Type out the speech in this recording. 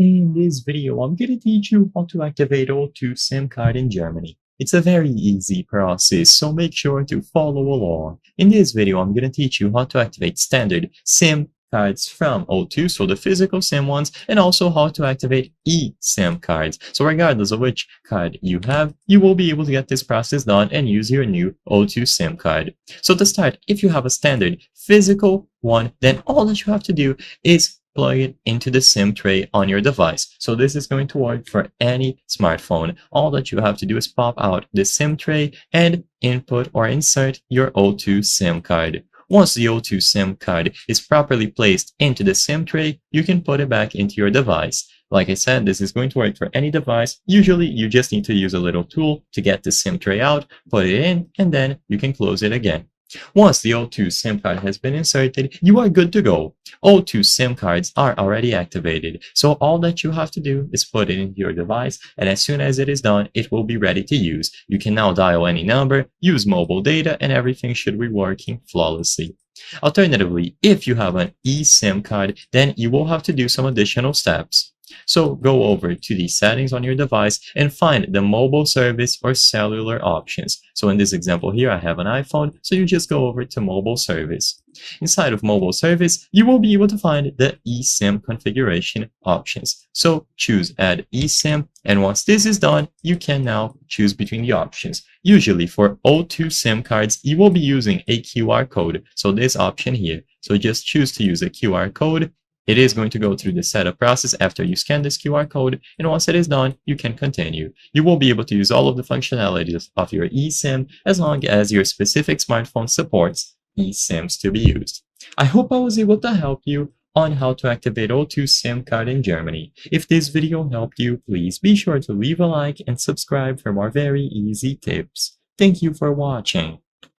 In this video, I'm going to teach you how to activate O2 SIM card in Germany. It's a very easy process, so make sure to follow along. In this video, I'm going to teach you how to activate standard SIM cards from O2, so the physical SIM ones, and also how to activate eSIM cards. So regardless of which card you have, you will be able to get this process done and use your new O2 SIM card. So to start, if you have a standard physical one, then all that you have to do is plug it into the SIM tray on your device. So this is going to work for any smartphone. All that you have to do is pop out the SIM tray and input or insert your O2 SIM card. Once the O2 SIM card is properly placed into the SIM tray, you can put it back into your device. Like I said, this is going to work for any device. Usually, you just need to use a little tool to get the SIM tray out, put it in, and then you can close it again. Once the O2 SIM card has been inserted, you are good to go. O2 SIM cards are already activated, so all that you have to do is put it into your device, and as soon as it is done, it will be ready to use. You can now dial any number, use mobile data, and everything should be working flawlessly. Alternatively, if you have an eSIM card, then you will have to do some additional steps. So go over to the settings on your device and find the mobile service or cellular options. So in this example here, I have an iPhone, so you just go over to mobile service. Inside of mobile service, you will be able to find the eSIM configuration options. So choose add eSIM, and once this is done, you can now choose between the options. Usually for O2 SIM cards, you will be using a QR code. So this option here. So just choose to use a QR code. It is going to go through the setup process after you scan this QR code, and once it is done, you can continue. You will be able to use all of the functionalities of your eSIM as long as your specific smartphone supports eSIMs to be used. I hope I was able to help you on how to activate O2 SIM card in Germany. If this video helped you, please be sure to leave a like and subscribe for more very easy tips. Thank you for watching.